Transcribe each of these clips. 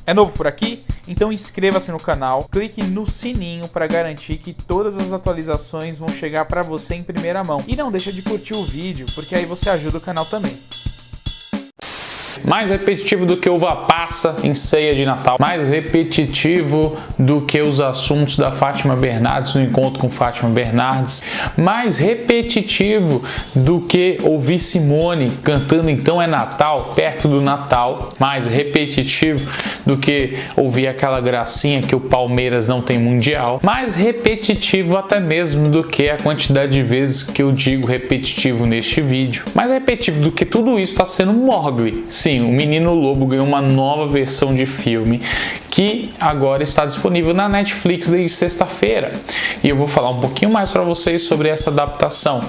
É novo por aqui? Então inscreva-se no canal, clique no sininho para garantir que todas as atualizações vão chegar para você em primeira mão. E não deixa de curtir o vídeo, porque aí você ajuda o canal também. Mais repetitivo do que uva passa em ceia de Natal. Mais repetitivo do que os assuntos da Fátima Bernardes no encontro com Fátima Bernardes. Mais repetitivo do que ouvir Simone cantando Então é Natal, perto do Natal. Mais repetitivo do que ouvir aquela gracinha que o Palmeiras não tem mundial. Mais repetitivo até mesmo do que a quantidade de vezes que eu digo repetitivo neste vídeo. Mais repetitivo do que tudo isso está sendo Mowgli. Sim, o Menino Lobo ganhou uma nova versão de filme que agora está disponível na Netflix desde sexta-feira. E eu vou falar um pouquinho mais para vocês sobre essa adaptação,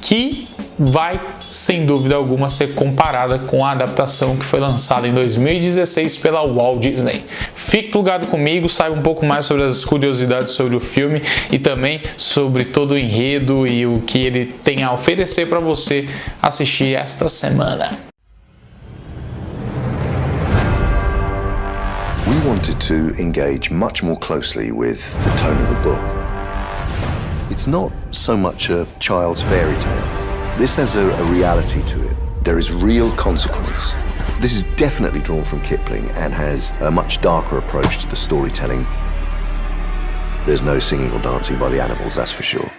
que vai, sem dúvida alguma, ser comparada com a adaptação que foi lançada em 2016 pela Walt Disney. Fique plugado comigo, saiba um pouco mais sobre as curiosidades sobre o filme e também sobre todo o enredo e o que ele tem a oferecer para você assistir esta semana. We wanted to engage much more closely with the tone of the book. It's not so much a child's fairy tale. This has a reality to it. There is real consequence. This is definitely drawn from Kipling and has a much darker approach to the storytelling. There's no singing or dancing by the animals, that's for sure.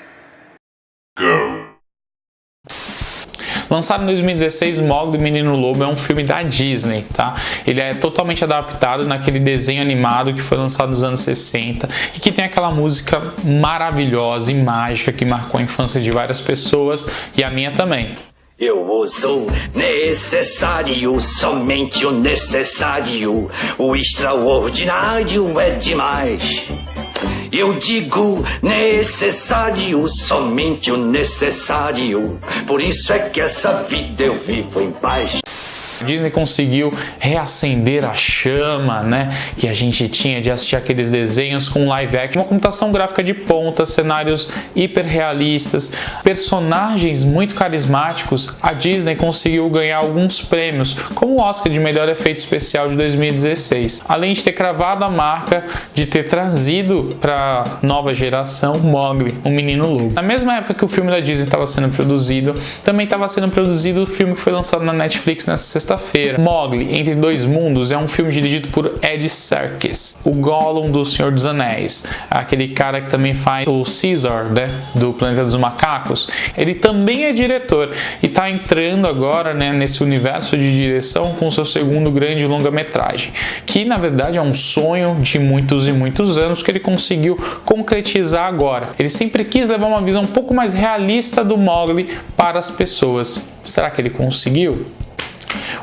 Lançado em 2016, Mowgli, Menino Lobo é um filme da Disney, tá? Ele é totalmente adaptado naquele desenho animado que foi lançado nos anos 60 e que tem aquela música maravilhosa e mágica que marcou a infância de várias pessoas e a minha também. Eu uso necessário, somente o necessário. O extraordinário é demais. Eu digo necessário, somente o necessário. Por isso é que essa vida eu vivo em paz. A Disney conseguiu reacender a chama, né, que a gente tinha de assistir aqueles desenhos com live action, uma computação gráfica de ponta, cenários hiperrealistas, personagens muito carismáticos. A Disney conseguiu ganhar alguns prêmios, como o Oscar de melhor efeito especial de 2016, além de ter cravado a marca de ter trazido para a nova geração Mowgli, o Menino Lobo. Na mesma época que o filme da Disney estava sendo produzido, também estava sendo produzido o filme que foi lançado na Netflix nessa sexta-feira. Mowgli, Entre Dois Mundos, é um filme dirigido por Andy Serkis, o Gollum do Senhor dos Anéis, aquele cara que também faz o Caesar, né, do Planeta dos Macacos. Ele também é diretor e está entrando agora, né, nesse universo de direção com seu segundo grande longa-metragem, que na verdade é um sonho de muitos e muitos anos que ele conseguiu concretizar agora. Ele sempre quis levar uma visão um pouco mais realista do Mowgli para as pessoas. Será que ele conseguiu?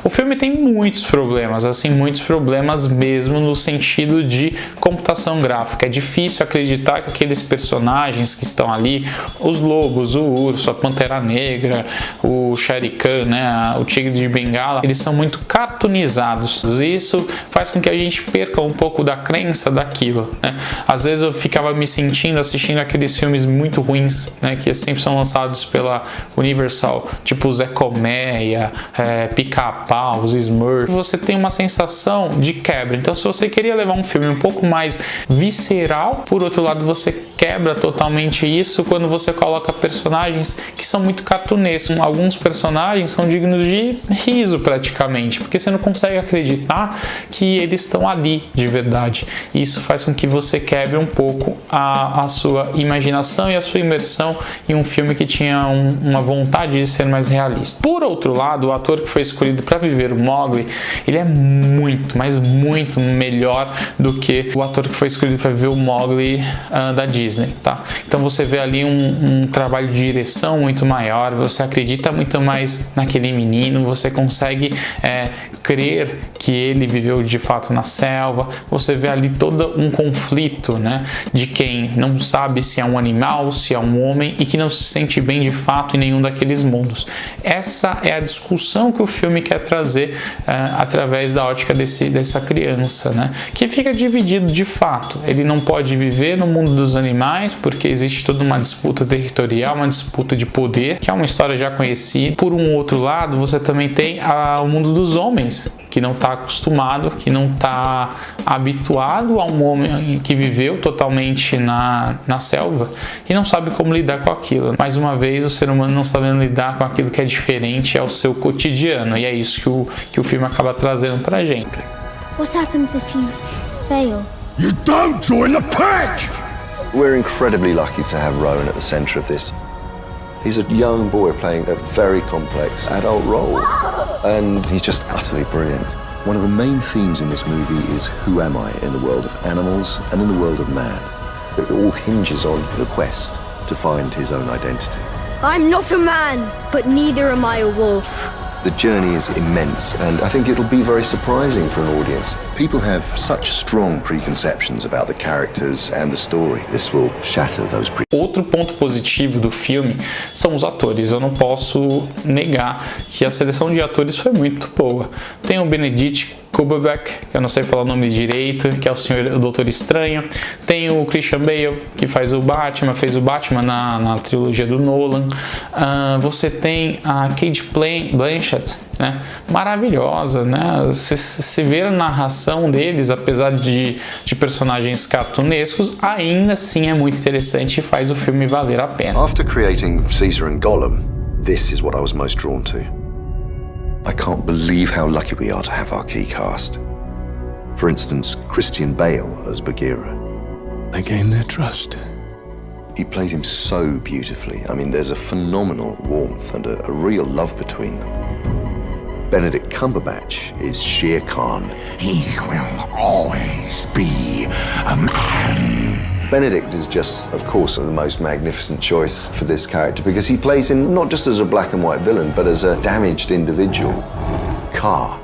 O filme tem muitos problemas, assim, muitos problemas mesmo no sentido de computação gráfica. É difícil acreditar que aqueles personagens que estão ali, os lobos, o urso, a pantera negra, o Shere Khan, né, o tigre de Bengala, eles são muito cartoonizados. Isso faz com que a gente perca um pouco da crença daquilo, né? Às vezes eu ficava me sentindo assistindo aqueles filmes muito ruins, né, que sempre são lançados pela Universal, tipo Zé Colmeia, Pica-Pau, os Smurfs. Você tem uma sensação de quebra. Então, se você queria levar um filme um pouco mais visceral, por outro lado, você quebra totalmente isso quando você coloca personagens que são muito cartunescos. Alguns personagens são dignos de riso praticamente, porque você não consegue acreditar que eles estão ali de verdade. Isso faz com que você quebre um pouco a sua imaginação e a sua imersão em um filme que tinha uma vontade de ser mais realista. Por outro lado, o ator que foi escolhido para viver o Mowgli, ele é muito, mas muito melhor do que o ator que foi escolhido para viver o Mowgli da Disney, tá? Então você vê ali um trabalho de direção muito maior, você acredita muito mais naquele menino, você consegue crer que ele viveu de fato na selva, você vê ali todo um conflito, né, de quem não sabe se é um animal, se é um homem e que não se sente bem de fato em nenhum daqueles mundos. Essa é a discussão que o filme quer trazer trazer através da ótica dessa criança, né? Que fica dividido de fato. Ele não pode viver no mundo dos animais porque existe toda uma disputa territorial, uma disputa de poder, que é uma história já conhecida. Por um outro lado, você também tem o mundo dos homens, que não está acostumado, que não está habituado a um homem que viveu totalmente na selva e não sabe como lidar com aquilo. Mais uma vez, o ser humano não sabendo lidar com aquilo que é diferente ao seu cotidiano, e é isso que o filme acaba trazendo pra gente. What happens if you fail? You don't join the pack! We're incredibly lucky to have Rowan at the centre of this. He's a young boy playing a very complex adult role, and he's just utterly brilliant. One of the main themes in this movie is who am I in the world of animals and in the world of man. It all hinges on the quest to find his own identity. I'm not a man, but neither am I a wolf. The journey is immense, and I think it'll be very surprising for an audience. People have such strong preconceptions about the characters and the story. This will shatter those Outro ponto positivo do filme são os atores. Eu não posso negar que a seleção de atores foi muito boa. Tem o Benedict Cumberbatch, que eu não sei falar o nome direito, que é o Doutor Estranho. Tem o Christian Bale, que fez o Batman na trilogia do Nolan. Você tem a Cate Blanchett, né? Maravilhosa, né? Se vê a narração deles, apesar de personagens cartunescos, ainda assim é muito interessante e faz o filme valer a pena. After creating Caesar and Gollum, this is what I was most drawn to. I can't believe how lucky we are to have our key cast. For instance, Christian Bale as Bagheera. I gained their trust. He played him so beautifully. I mean, there's a phenomenal warmth and a real love between them. Benedict Cumberbatch is Shere Khan. He will always be a man. Benedict is just, of course, the most magnificent choice for this character because he plays him not just as a black and white villain, but as a damaged individual. Car,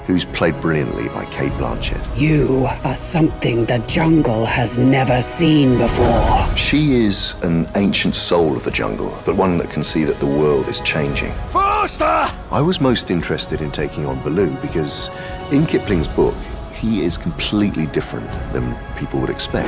who's played brilliantly by Cate Blanchett. You are something the jungle has never seen before. She is an ancient soul of the jungle, but one that can see that the world is changing. Faster! I was most interested in taking on Baloo because in Kipling's book, he is completely different than people would expect.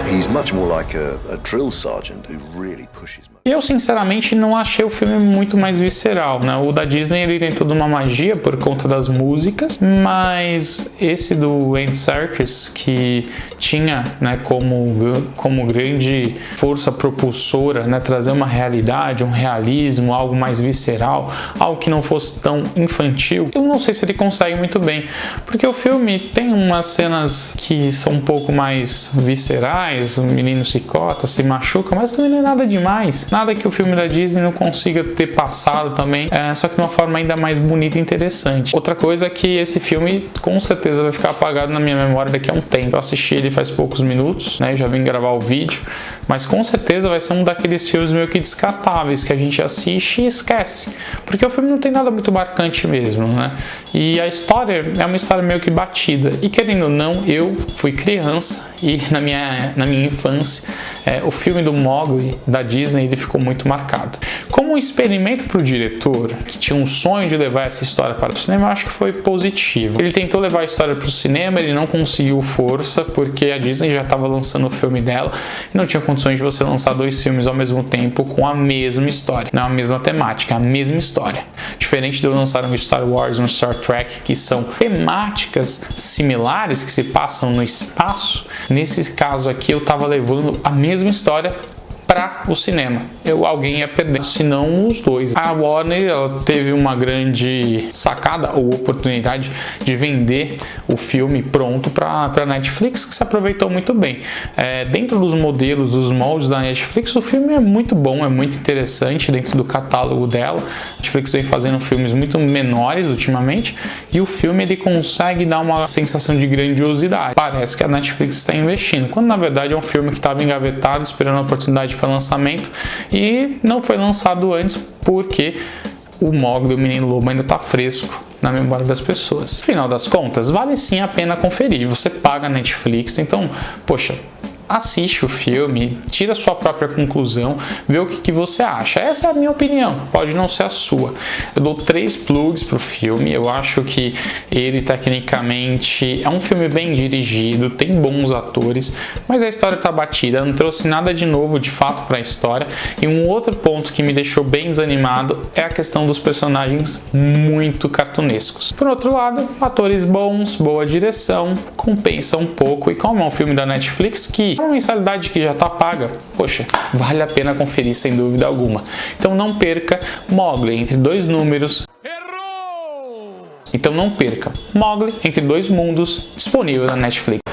He's much more like a drill sergeant who really pushes. Eu, sinceramente, não achei o filme muito mais visceral, né? O da Disney, ele tem toda uma magia por conta das músicas, mas esse do Andy Serkis, que tinha, né, como grande força propulsora, né, trazer uma realidade, um realismo, algo mais visceral, algo que não fosse tão infantil, eu não sei se ele consegue muito bem, porque o filme tem umas cenas que são um pouco mais viscerais, o menino se cota, se machuca, mas também não é nada demais. Nada que o filme da Disney não consiga ter passado também, só que de uma forma ainda mais bonita e interessante. Outra coisa é que esse filme com certeza vai ficar apagado na minha memória daqui a um tempo. Eu assisti ele faz poucos minutos, né? Já vim gravar o vídeo, mas com certeza vai ser um daqueles filmes meio que descartáveis que a gente assiste e esquece, porque o filme não tem nada muito marcante mesmo, né? E a história é uma história meio que batida. E querendo ou não, eu fui criança e na minha infância o filme do Mowgli da Disney ele ficou muito marcado. Como um experimento para o diretor, que tinha um sonho de levar essa história para o cinema, eu acho que foi positivo. Ele tentou levar a história para o cinema, ele não conseguiu força, porque a Disney já estava lançando o filme dela e não tinha condições de você lançar dois filmes ao mesmo tempo com a mesma história, não a mesma temática, a mesma história. Diferente de eu lançar um Star Wars e um Star Trek, que são temáticas similares, que se passam no espaço, nesse caso aqui eu estava levando a mesma história para o cinema. Alguém ia perder, se não os dois. A Warner ela teve uma grande sacada ou oportunidade de vender o filme pronto para Netflix, que se aproveitou muito bem. Dentro dos modelos, dos moldes da Netflix, o filme é muito bom, é muito interessante dentro do catálogo dela. A Netflix vem fazendo filmes muito menores ultimamente e o filme ele consegue dar uma sensação de grandiosidade. Parece que a Netflix está investindo, quando na verdade é um filme que estava engavetado, esperando a oportunidade para lançamento e não foi lançado antes porque o Mowgli do Menino Lobo ainda está fresco na memória das pessoas. Afinal das contas, vale sim a pena conferir. Você paga a Netflix, então, poxa, assiste o filme, tira a sua própria conclusão, vê o que você acha. Essa é a minha opinião, pode não ser a sua. Eu dou 3 plugs pro filme, eu acho que ele tecnicamente é um filme bem dirigido, tem bons atores, mas a história tá batida, não trouxe nada de novo de fato para a história. E um outro ponto que me deixou bem desanimado é a questão dos personagens muito cartunescos. Por outro lado, atores bons, boa direção, compensa um pouco, e como é um filme da Netflix que é uma mensalidade que já tá paga, poxa, vale a pena conferir sem dúvida alguma. Então não perca Mowgli Entre Dois Números. Então não perca Mowgli Entre Dois Mundos, disponível na Netflix.